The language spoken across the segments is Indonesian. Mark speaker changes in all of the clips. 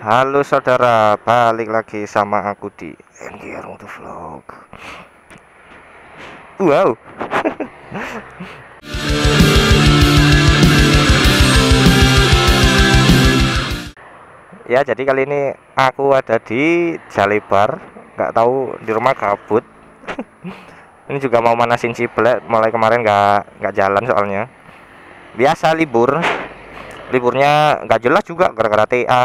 Speaker 1: Halo saudara, balik lagi sama aku di NGR Moto Vlog. Wow. Ya, jadi kali ini aku ada di Jalibar. Nggak tahu di rumah kabut. Ini juga mau manasin ciblek. Mulai kemarin nggak jalan soalnya. Biasa libur. Liburnya nggak jelas juga gara-gara TA.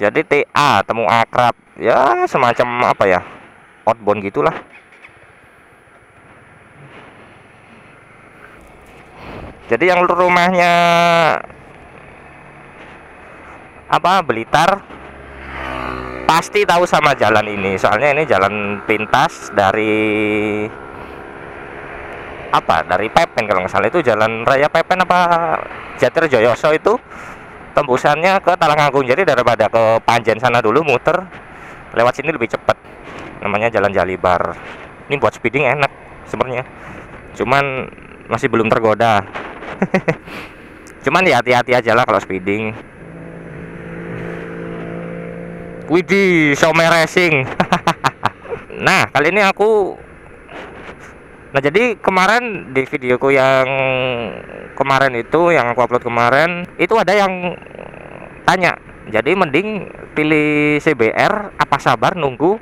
Speaker 1: Jadi TA temu akrab, ya semacam apa ya, outbound gitulah. Jadi yang rumahnya apa Blitar pasti tahu sama jalan ini, soalnya ini jalan pintas dari apa, dari Pepen kalau nggak salah, itu jalan raya Pepen apa Jatirjoyoso itu tembusannya ke Talangagung. Jadi daripada ke Panjen sana dulu muter, lewat sini lebih cepat. Namanya Jalan Jalibar. Ini buat speeding enak sebenarnya, cuman masih belum tergoda. Cuman ya hati-hati aja lah kalau speeding. Widih, Some Racing. Nah, kali ini jadi kemarin di videoku yang kemarin itu, yang aku upload kemarin, itu ada yang tanya, jadi mending pilih CBR apa sabar nunggu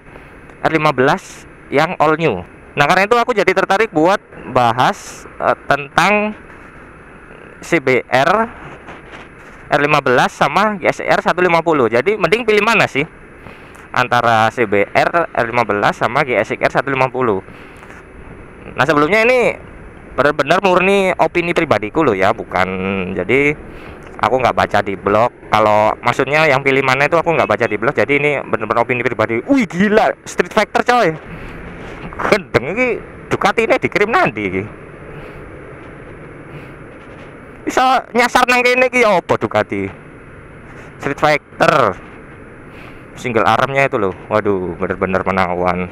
Speaker 1: R15 yang all new. Nah, karena itu aku jadi tertarik buat bahas tentang CBR R15 sama GSXR 150. Jadi mending pilih mana sih antara CBR R15 sama GSXR 150? Nah, sebelumnya ini benar-benar murni opini pribadiku loh ya, bukan, jadi aku nggak baca di blog. Kalau maksudnya yang pilih mana itu aku nggak baca di blog, jadi ini benar-benar opini pribadi. Wih gila, Street Fighter coy, gendeng ini Ducati ini dikirim nanti ini. Bisa nyasar nang kene iki apa Ducati Street Fighter single armnya itu loh. Waduh, bener-bener menawan.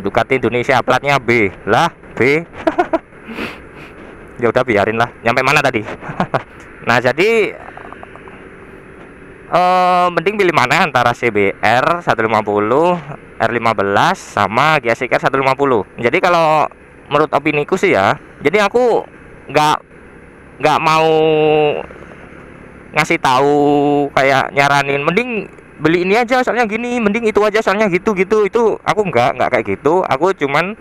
Speaker 1: Ducati Indonesia, platnya B lah, B. Ya udah biarin lah. Nyampe mana tadi? Nah, jadi mending pilih mana antara CBR 150, R15 sama GSXR 150. Jadi kalau menurut opiniku sih ya, jadi aku nggak mau ngasih tahu kayak nyaranin mending beli ini aja soalnya gini, mending itu aja soalnya gitu. Itu aku nggak kayak gitu. Aku cuman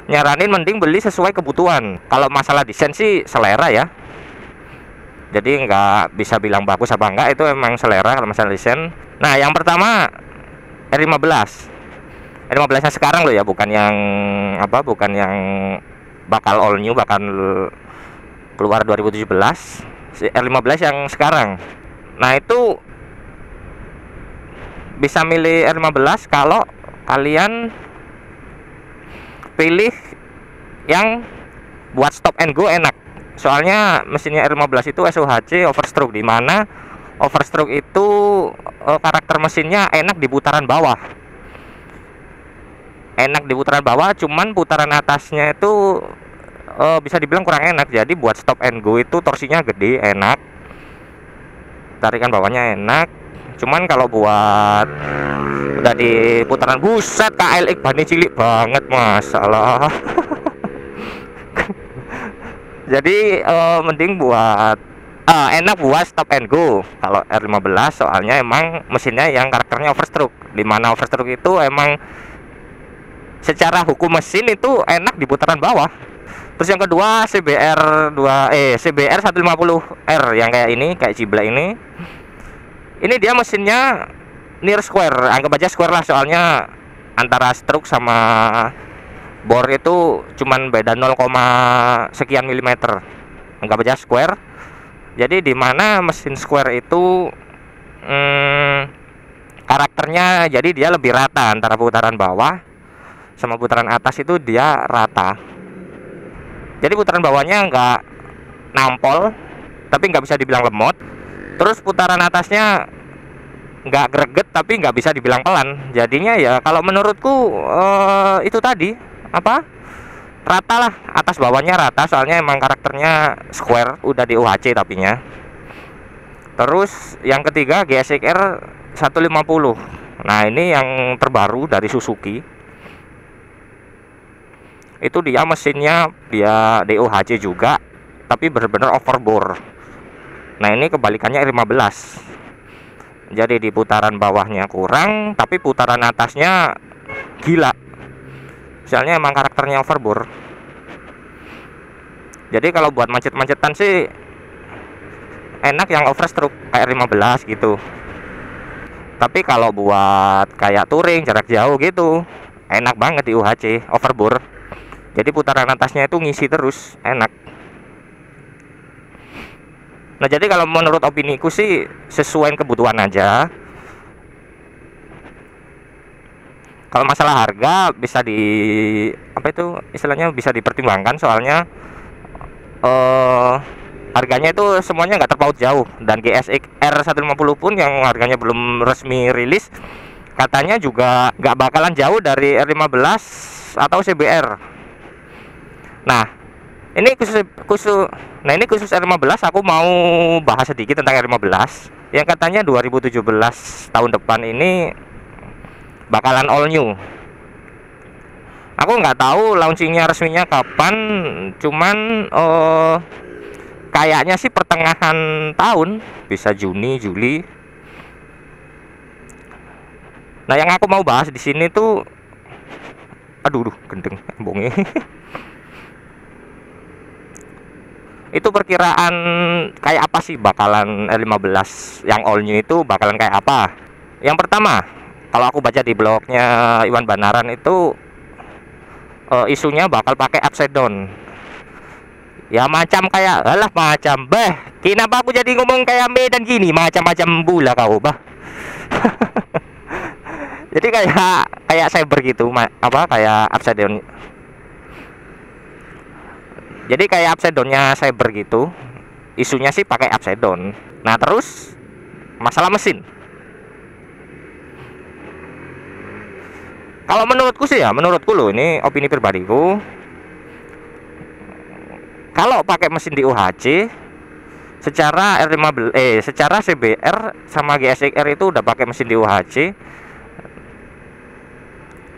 Speaker 1: nyaranin mending beli sesuai kebutuhan. Kalau masalah desain sih selera ya, jadi nggak bisa bilang bagus apa enggak, itu emang selera kalau masalah desain. Nah, yang pertama R15 nya sekarang loh ya, bukan yang bakal all new, bakal keluar 2017. R15 yang sekarang. Nah, itu bisa milih R15 kalau kalian pilih yang buat stop and go enak. Soalnya mesinnya R15 itu SOHC overstroke, di mana overstroke itu karakter mesinnya enak di putaran bawah. Enak di putaran bawah, cuman putaran atasnya itu bisa dibilang kurang enak. Jadi buat stop and go itu torsinya gede, enak. Tarikan bawahnya enak. Cuman kalau buat udah di putaran, buset, KLX bannya cilik banget, masalah. Jadi mending buat enak buat stop and go kalau R15, soalnya emang mesinnya yang karakternya overstroke, dimana overstroke itu emang secara hukum mesin itu enak di putaran bawah. Terus yang kedua CBR 150R yang kayak ini, kayak ciblek ini. Ini dia mesinnya near square, anggap aja square lah, soalnya antara stroke sama bore itu cuman beda 0, sekian milimeter, anggap aja square. Jadi dimana mesin square itu karakternya, jadi dia lebih rata antara putaran bawah sama putaran atas, itu dia rata. Jadi putaran bawahnya nggak nampol, tapi nggak bisa dibilang lemot. Terus putaran atasnya nggak greget, tapi nggak bisa dibilang pelan. Jadinya ya kalau menurutku itu tadi apa, rata lah, atas bawahnya rata, soalnya emang karakternya square, udah di UHC tapinya. Terus yang ketiga GSX-R 150. Nah ini yang terbaru dari Suzuki. Itu dia mesinnya dia DOHC juga, tapi benar-benar overbore. Nah ini kebalikannya R15. Jadi di putaran bawahnya kurang, tapi putaran atasnya gila. Soalnya emang karakternya overbore. Jadi kalau buat macet-macetan sih enak yang overstroke kayak R15 gitu. Tapi kalau buat kayak touring jarak jauh gitu, enak banget di UHC overbore. Jadi putaran atasnya itu ngisi terus, enak. Nah jadi kalau menurut opiniku sih sesuai kebutuhan aja. Kalau masalah harga bisa di apa itu istilahnya bisa dipertimbangkan, soalnya harganya itu semuanya nggak terpaut jauh. Dan GSX R150 pun yang harganya belum resmi rilis, katanya juga nggak bakalan jauh dari R15 atau CBR. Nah ini khusus R15 aku mau bahas sedikit tentang R15 yang katanya 2017 tahun depan ini bakalan all new. Aku nggak tahu launchingnya resminya kapan, cuman kayaknya sih pertengahan tahun, bisa Juni, Juli. Nah yang aku mau bahas di sini tuh, aduh gendeng embungnya. Itu perkiraan kayak apa sih bakalan R15 yang all new itu bakalan kayak apa. Yang pertama, kalau aku baca di blognya Iwan Banaran itu isunya bakal pakai upside down. Ya macam kayak alah macam kenapa aku jadi ngomong kayak Medan gini, macam-macam bula kau bah. Jadi kayak cyber gitu, kayak upside down. Jadi kayak upside downnya cyber gitu. Isunya sih pakai upside down. Nah terus masalah mesin. Kalau menurutku sih ya, menurutku loh, ini opini pribadiku. Kalau pakai mesin di UHC, secara secara CBR sama GSX-R itu udah pakai mesin di UHC.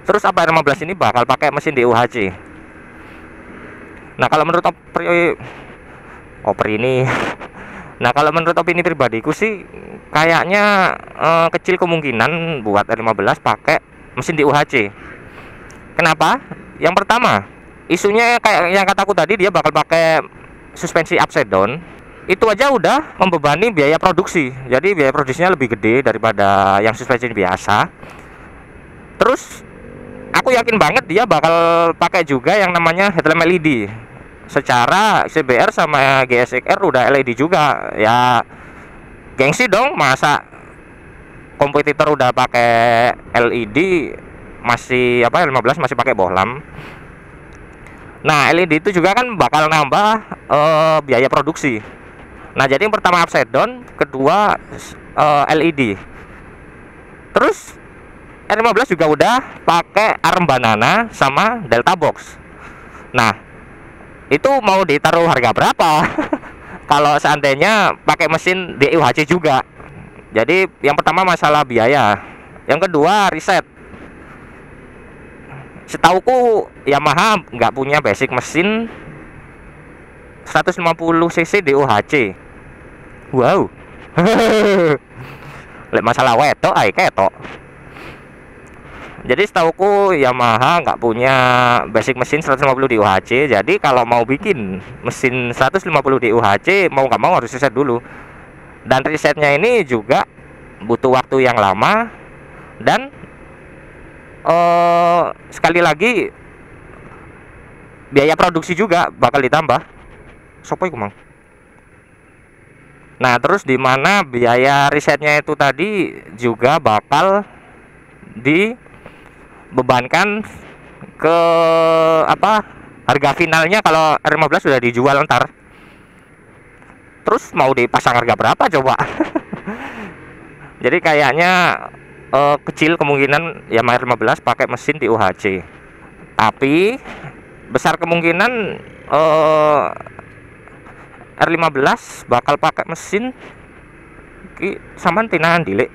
Speaker 1: Terus apa R15 ini bakal pakai mesin di UHC? Nah kalau menurut Nah kalau menurut opini pribadiku sih kayaknya kecil kemungkinan buat R15 pakai mesin di UHC. Kenapa? Yang pertama, isunya kayak yang kataku tadi, dia bakal pakai suspensi upside down. Itu aja udah membebani biaya produksi. Jadi biaya produksinya lebih gede daripada yang suspensi biasa. Terus aku yakin banget dia bakal pakai juga yang namanya headlamp LED. Secara CBR sama GSX-R udah LED juga. Ya gengsi dong, masa kompetitor udah pakai LED masih 15 masih pakai bohlam. Nah LED itu juga kan bakal nambah biaya produksi. Nah jadi yang pertama upside down, kedua LED. Terus R15 juga udah pakai arm banana sama delta box. Nah itu mau ditaruh harga berapa? Kalau seandainya pakai mesin DUHC juga. Jadi yang pertama masalah biaya, yang kedua riset. Setauku Yamaha nggak punya basic mesin 150 cc DOHC. Wow. Lek masalah wetok ai ketok. Jadi setauku Yamaha nggak punya basic mesin 150 DOHC. Jadi kalau mau bikin mesin 150 DOHC mau nggak mau harus riset dulu. Dan risetnya ini juga butuh waktu yang lama. Dan sekali lagi biaya produksi juga bakal ditambah. Sopo iku mang? Nah terus di mana biaya risetnya itu tadi juga bakal dibebankan ke harga finalnya kalau R15 sudah dijual ntar. Terus mau dipasang harga berapa coba? Jadi kayaknya kecil kemungkinan Yamaha R15 pakai mesin di UHC. Tapi besar kemungkinan R15 bakal pakai mesin ki sampean tinahan dilek.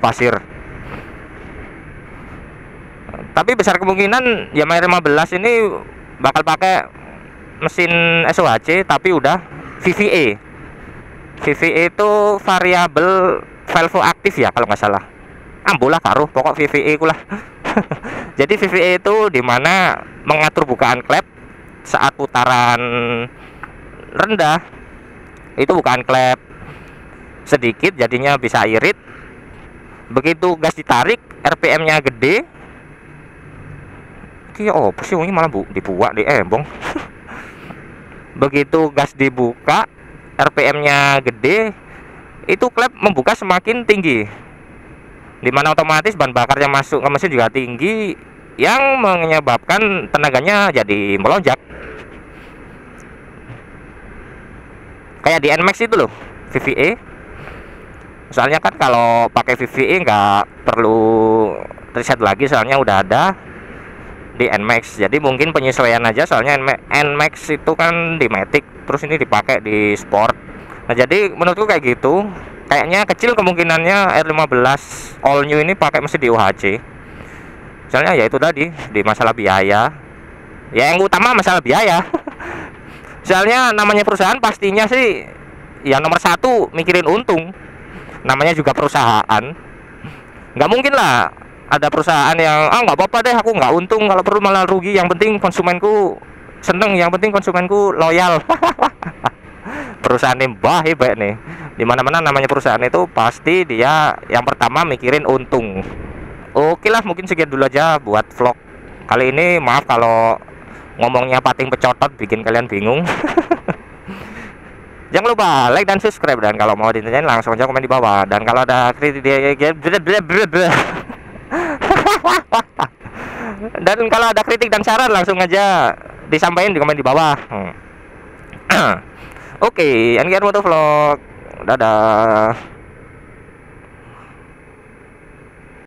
Speaker 1: Pasir. Tapi besar kemungkinan Yamaha R15 ini bakal pakai mesin SOHC tapi udah VVA. VVA itu variabel valve aktif ya kalau nggak salah. Ambolah karo pokok VVA ku lah. Jadi VVA itu dimana mengatur bukaan klep saat putaran rendah itu bukaan klep sedikit jadinya bisa irit. Begitu gas ditarik RPM-nya gede. Oh, pasti ini malah dibuat di embong. Begitu gas dibuka, RPM-nya gede, itu klep membuka semakin tinggi. Dimana otomatis bahan bakar yang masuk ke mesin juga tinggi, yang menyebabkan tenaganya jadi melonjak. Kayak di NMAX itu loh, VVA. Soalnya kan kalau pakai VVA nggak perlu reset lagi, soalnya udah ada di NMAX. Jadi mungkin penyesuaian aja, soalnya NMAX itu kan di Matic, terus ini dipakai di Sport. Nah jadi menurutku kayak gitu, kayaknya kecil kemungkinannya R15 all new ini pakai mesin di UHC. Soalnya ya itu tadi di masalah biaya. Ya yang utama masalah biaya. Soalnya namanya perusahaan pastinya sih ya nomor satu mikirin untung. Namanya juga perusahaan. Nggak mungkin lah ada perusahaan yang nggak apa-apa deh aku nggak untung, kalau perlu malah rugi, yang penting konsumenku seneng, yang penting konsumenku loyal. Perusahaan ini bah hebat nih. Dimana-mana namanya perusahaan itu pasti dia yang pertama mikirin untung. Oke lah, mungkin segitu dulu aja buat vlog kali ini. Maaf kalau ngomongnya pating pecotot bikin kalian bingung. Jangan lupa like dan subscribe, dan kalau mau ditanyain langsung aja komen di bawah. Dan kalau ada kritik dan kalau ada kritik dan saran langsung aja disampaikan di komen di bawah. Oke, Anggian Motovlog. Dadah.